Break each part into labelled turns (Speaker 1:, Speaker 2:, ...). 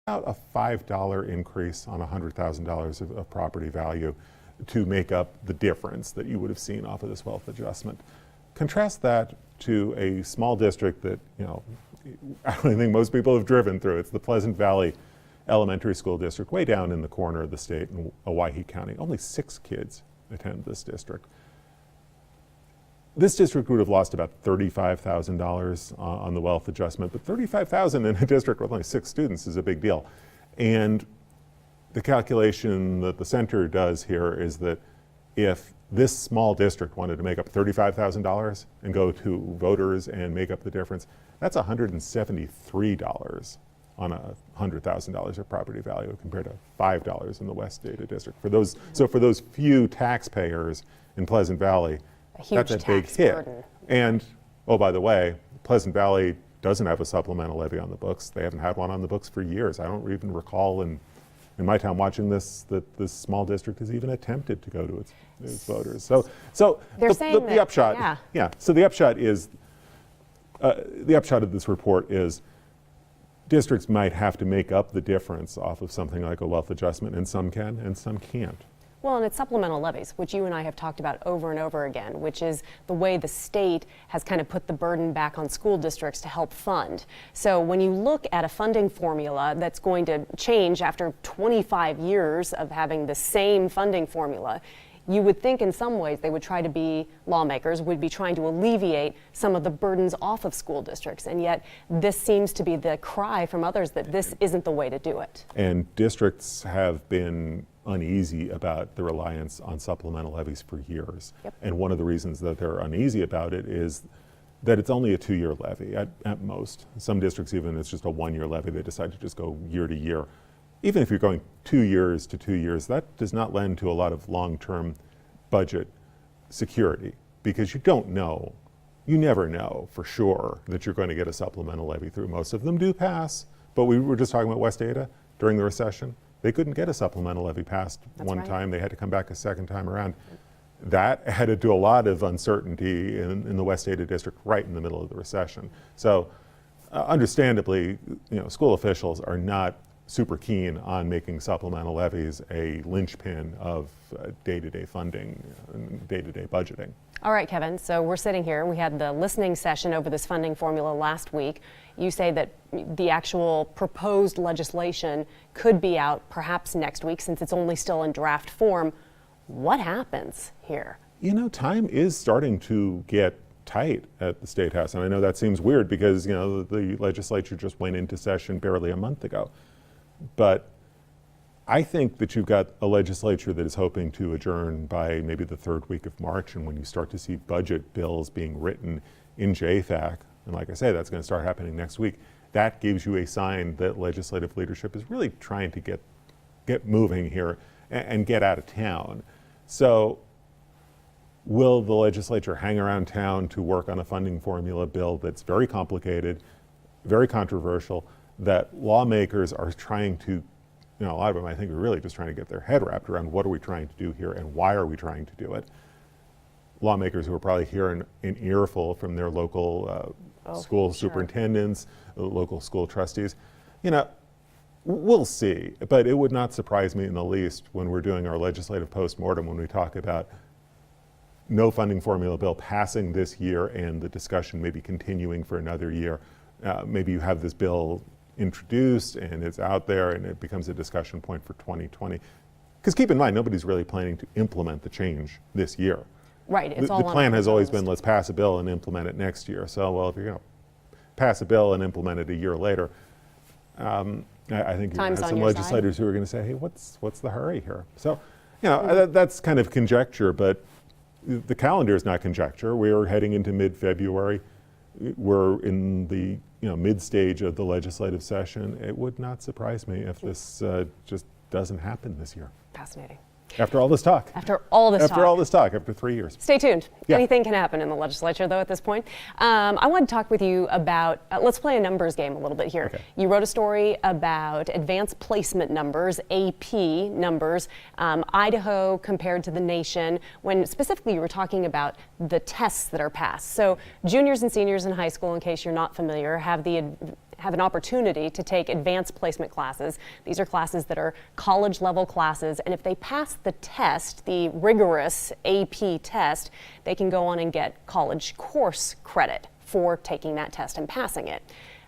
Speaker 1: about a $5 increase on $100,000 of property value to make up the difference that you would have seen off of this wealth adjustment. Contrast that to a small district that, I don't think most people have driven through. It's the Pleasant Valley Elementary School District, way down in the corner of the state in Owyhee County. Only 6 kids attend this district. This district would have lost about $35,000 on the wealth adjustment, but $35,000 in a district with only 6 students is a big deal. And the calculation that the center does here is that if this small district wanted to make up $35,000 and go to voters and make up the difference, that's $173 on $100,000 of property value compared to $5 in the West Data District. For those few taxpayers in Pleasant Valley, that's a big hit.
Speaker 2: Burden.
Speaker 1: And, oh, by the way, Pleasant Valley doesn't have a supplemental levy on the books. They haven't had one on the books for years. I don't even recall in my time watching this that this small district has even attempted to go to its voters. So
Speaker 2: they're saying
Speaker 1: the upshot, So the upshot is, the upshot of this report is districts might have to make up the difference off of something like a wealth adjustment, and some can and some can't.
Speaker 2: Well, and it's supplemental levies, which you and I have talked about over and over again, which is the way the state has kind of put the burden back on school districts to help fund. So when you look at a funding formula that's going to change after 25 years of having the same funding formula, you would think in some ways they would try to be, lawmakers would be trying to alleviate some of the burdens off of school districts. And yet this seems to be the cry from others that this isn't the way to do it.
Speaker 1: And districts have been uneasy about the reliance on supplemental levies for years.
Speaker 2: Yep.
Speaker 1: And one of the reasons that they're uneasy about it is that it's only a 2-year levy at most. Some districts even, it's just a 1-year levy. They decide to just go year to year. Even if you're going 2 years to 2 years, that does not lend to a lot of long-term budget security, because you don't know, you never know for sure that you're going to get a supplemental levy through. Most of them do pass, but we were just talking about West Ada during the recession. They couldn't get a supplemental levy passed one time. They had to come back a second time around. That added to a lot of uncertainty in the West Ada district right in the middle of the recession. So understandably, school officials are not super keen on making supplemental levies a linchpin of day-to-day funding and day-to-day budgeting.
Speaker 2: All right, Kevin, so we're sitting here and we had the listening session over this funding formula last week. You say that the actual proposed legislation could be out perhaps next week since it's only still in draft form. What happens here?
Speaker 1: Time is starting to get tight at the State House. And I know that seems weird because, the legislature just went into session barely a month ago. But I think that you've got a legislature that is hoping to adjourn by maybe the 3rd week of March, and when you start to see budget bills being written in JFAC, and like I say, that's going to start happening next week, that gives you a sign that legislative leadership is really trying to get moving here and get out of town. So will the legislature hang around town to work on a funding formula bill that's very complicated, very controversial, that lawmakers are trying to, a lot of them I think are really just trying to get their head wrapped around what are we trying to do here and why are we trying to do it? Lawmakers who are probably hearing an earful from their local school superintendents, local school trustees. We'll see, but it would not surprise me in the least when we're doing our legislative postmortem when we talk about no funding formula bill passing this year and the discussion maybe continuing for another year. Maybe you have this bill introduced and it's out there and it becomes a discussion point for 2020. Because keep in mind, nobody's really planning to implement the change this year.
Speaker 2: Right, it's
Speaker 1: the plan has always been let's pass a bill and implement it next year. So, well, if you're going to pass a bill and implement it a year later, I think you're going to have some legislators who are going to say, hey, what's the hurry here? So, that's kind of conjecture, but the calendar is not conjecture. We're heading into mid-February. We're in the mid-stage of the legislative session. It would not surprise me if this just doesn't happen this year.
Speaker 2: Fascinating.
Speaker 1: After all this talk.
Speaker 2: After all this talk,
Speaker 1: after 3 years.
Speaker 2: Stay tuned.
Speaker 1: Yeah.
Speaker 2: Anything can happen in the legislature, though, at this point. I want to talk with you about, let's play a numbers game a little bit here.
Speaker 1: Okay.
Speaker 2: You wrote a story about advanced placement numbers, AP numbers, Idaho compared to the nation, when specifically you were talking about the tests that are passed. So juniors and seniors in high school, in case you're not familiar, have the have an opportunity to take advanced placement classes. These are classes that are college level classes, and if they pass the test, the rigorous AP test, they can go on and get college course credit for taking that test and passing it.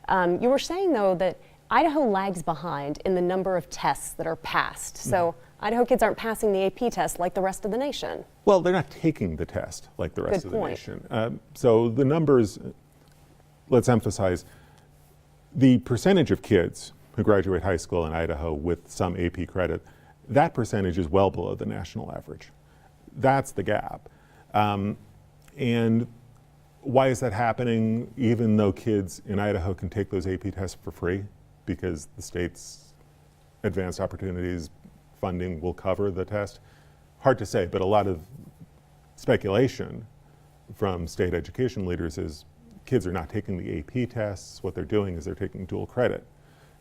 Speaker 2: You were saying, though, that Idaho lags behind in the number of tests that are passed. So Idaho kids aren't passing the AP test like the rest of the nation.
Speaker 1: Well, they're not taking the test like the rest
Speaker 2: Good
Speaker 1: of the
Speaker 2: point.
Speaker 1: nation. So the numbers, let's emphasize, the percentage of kids who graduate high school in Idaho with some AP credit, that percentage is well below the national average. That's the gap. And why is that happening even though kids in Idaho can take those AP tests for free? Because the state's advanced opportunities funding will cover the test? Hard to say, but a lot of speculation from state education leaders is kids are not taking the AP tests. What they're doing is they're taking dual credit.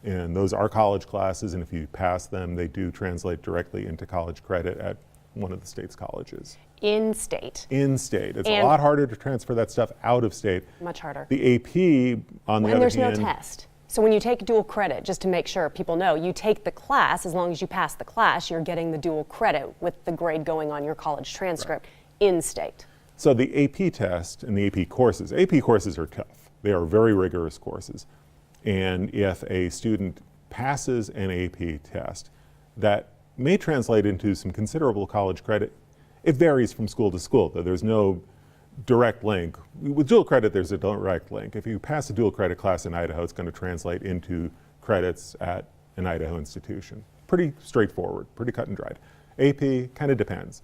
Speaker 1: And those are college classes, and if you pass them, they do translate directly into college credit at one of the state's colleges.
Speaker 2: In state.
Speaker 1: In state. It's a
Speaker 2: And-
Speaker 1: lot harder to transfer that stuff out of state.
Speaker 2: Much harder.
Speaker 1: The AP, on the
Speaker 2: And
Speaker 1: other
Speaker 2: there's
Speaker 1: hand,
Speaker 2: no test. So when you take dual credit, just to make sure people know, you take the class, as long as you pass the class, you're getting the dual credit with the grade going on your college transcript in state.
Speaker 1: So the AP test and the AP courses are tough. They are very rigorous courses. And if a student passes an AP test, that may translate into some considerable college credit. It varies from school to school, though there's no direct link. With dual credit, there's a direct link. If you pass a dual credit class in Idaho, it's going to translate into credits at an Idaho institution. Pretty straightforward, pretty cut and dried. AP kind of depends.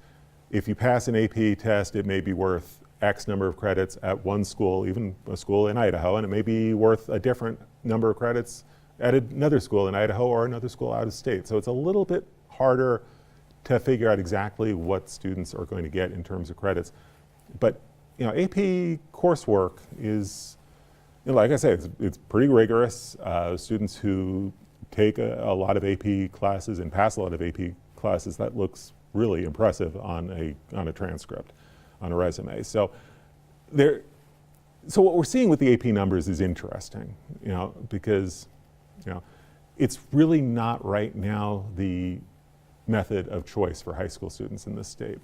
Speaker 1: If you pass an AP test, it may be worth X number of credits at one school, even a school in Idaho, and it may be worth a different number of credits at another school in Idaho or another school out of state. So it's a little bit harder to figure out exactly what students are going to get in terms of credits. But AP coursework is, like I say, it's pretty rigorous. Students who take a lot of AP classes and pass a lot of AP classes, that looks really impressive on a transcript, on a resume. So what we're seeing with the AP numbers is interesting, because it's really not right now the method of choice for high school students in this state.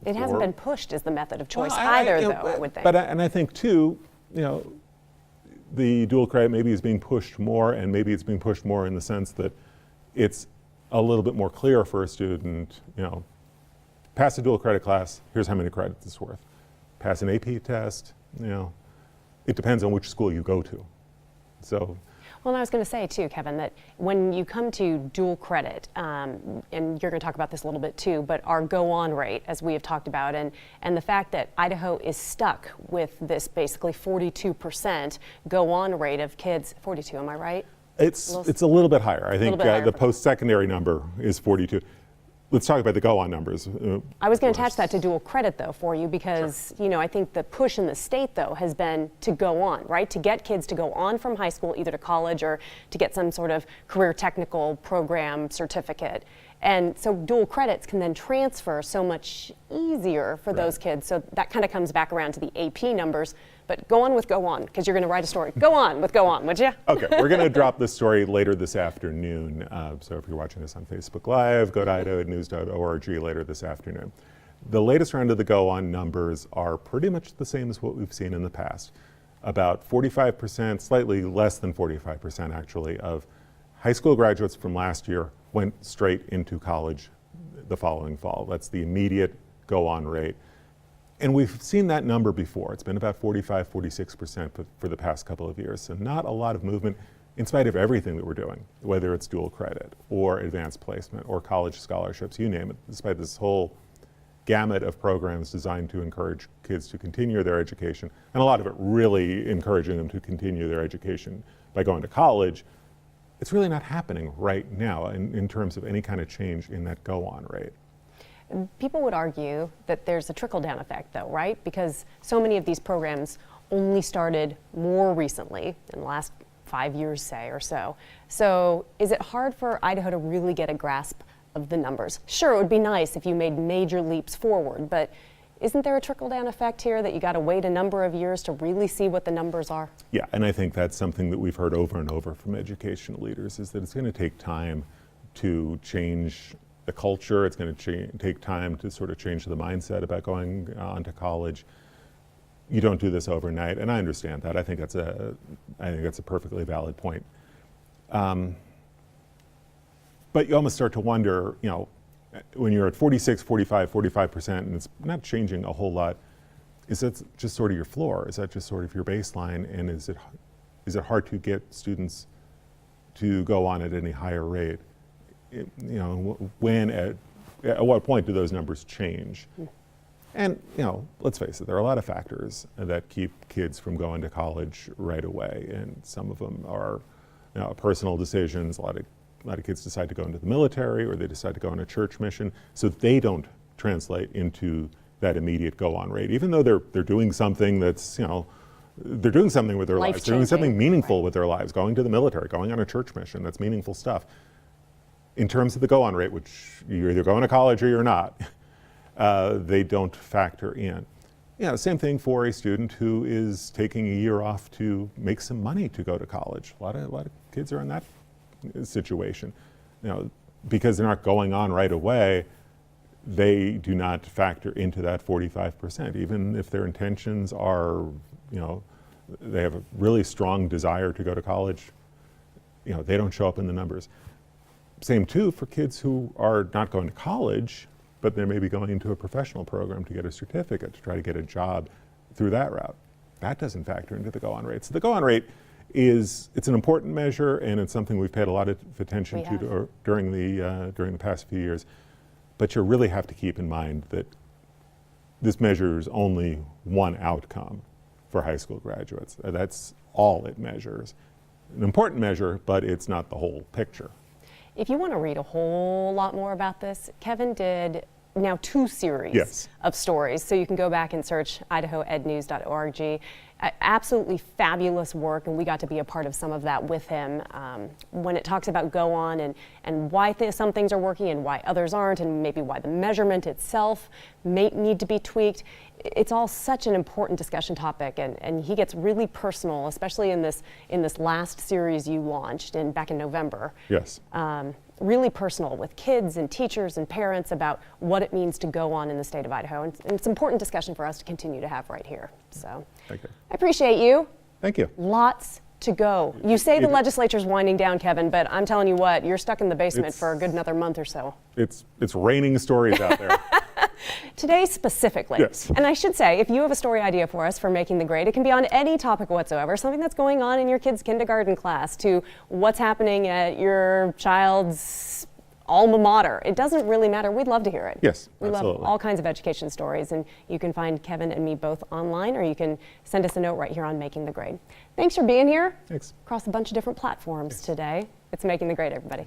Speaker 2: It hasn't been pushed as the method of choice
Speaker 1: Well,
Speaker 2: either, though, I would think.
Speaker 1: And I think too, the dual credit maybe is being pushed more, and maybe it's being pushed more in the sense that it's a little bit more clear for a student, pass a dual credit class, here's how many credits it's worth. Pass an AP test, it depends on which school you go to. So.
Speaker 2: Well, and I was going to say, too, Kevin, that when you come to dual credit, and you're going to talk about this a little bit, too, but our go-on rate, as we have talked about, and the fact that Idaho is stuck with this basically 42% go-on rate of kids, 42, am I right?
Speaker 1: It's a little bit higher. I think
Speaker 2: higher.
Speaker 1: the post-secondary number is 42. Let's talk about the go-on numbers.
Speaker 2: I was going to attach that to dual credit, though, for you, because, I think the push in the state, though, has been to go on, right? To get kids to go on from high school, either to college or to get some sort of career technical program certificate. And so dual credits can then transfer so much easier for those kids. So that kind of comes back around to the AP numbers. But go on, because you're going to write a story. Go on, would you?
Speaker 1: Okay, we're going to drop this story later this afternoon. So if you're watching this on Facebook Live, go to idahonews.org later this afternoon. The latest round of the go on numbers are pretty much the same as what we've seen in the past. About 45%, slightly less than 45% actually, of high school graduates from last year went straight into college the following fall. That's the immediate go-on rate. And we've seen that number before. It's been about 45, 46% for the past couple of years. So not a lot of movement in spite of everything that we're doing, whether it's dual credit or advanced placement or college scholarships, you name it, despite this whole gamut of programs designed to encourage kids to continue their education, and a lot of it really encouraging them to continue their education by going to college. It's really not happening right now in terms of any kind of change in that go-on rate.
Speaker 2: People would argue that there's a trickle-down effect, though, right? Because so many of these programs only started more recently, in the last 5 years, say, or so. So is it hard for Idaho to really get a grasp of the numbers? Sure, it would be nice if you made major leaps forward, but Isn't there a trickle-down effect here that you got to wait a number of years to really see what the numbers are?
Speaker 1: Yeah, and I think that's something that we've heard over and over from educational leaders, is that it's going to take time to change the culture. It's going to take time to sort of change the mindset about going on to college. You don't do this overnight, and I understand that. I think that's a perfectly valid point. But you almost start to wonder, when you're at 46, 45%, and it's not changing a whole lot, is that just sort of your floor? Is that just sort of your baseline? And is it hard to get students to go on at any higher rate? At what point do those numbers change? And let's face it, there are a lot of factors that keep kids from going to college right away, and some of them are personal decisions. A lot of kids decide to go into the military, or they decide to go on a church mission, so they don't translate into that immediate go-on rate, even though they're doing something that's they're doing something with their lives. They're doing something meaningful with their lives, going to the military, going on a church mission. That's meaningful stuff. In terms of the go-on rate, which you're either going to college or you're not, they don't factor in. Same thing for a student who is taking a year off to make some money to go to college. A lot of kids are in that situation. Because they're not going on right away, they do not factor into that 45%. Even if their intentions are, they have a really strong desire to go to college, they don't show up in the numbers. Same too for kids who are not going to college, but they may be going into a professional program to get a certificate, to try to get a job through that route. That doesn't factor into the go-on rate. So the go-on rate it's an important measure, and it's something we've paid a lot of attention to during the past few years. But you really have to keep in mind that this measure is only one outcome for high school graduates. That's all it measures. An important measure, but it's not the whole picture.
Speaker 2: If you want to read a whole lot more about this, Kevin did now 2 series of stories. So you can go back and search idahoednews.org. Absolutely fabulous work, and we got to be a part of some of that with him. When it talks about go on and why some things are working and why others aren't, and maybe why the measurement itself may need to be tweaked, it's all such an important discussion topic, and he gets really personal, especially in this last series you launched back in November.
Speaker 1: Yes.
Speaker 2: Really personal with kids and teachers and parents about what it means to go on in the state of Idaho. And it's an important discussion for us to continue to have right here. So
Speaker 1: Thank you.
Speaker 2: I appreciate you.
Speaker 1: Thank you.
Speaker 2: Lots to go. You say the legislature's winding down, Kevin, but I'm telling you what, you're stuck in the basement for a good another month or so.
Speaker 1: It's raining stories out there.
Speaker 2: Today specifically.
Speaker 1: Yes.
Speaker 2: And I should say, if you have a story idea for us for Making the Grade, it can be on any topic whatsoever, something that's going on in your kid's kindergarten class to what's happening at your child's alma mater. It doesn't really matter. We'd love to hear it.
Speaker 1: Yes,
Speaker 2: we
Speaker 1: absolutely.
Speaker 2: love all kinds of education stories, and you can find Kevin and me both online, or you can send us a note right here on Making the Grade. Thanks for being here.
Speaker 1: Thanks.
Speaker 2: Across a bunch of different platforms today. It's Making the Grade, everybody.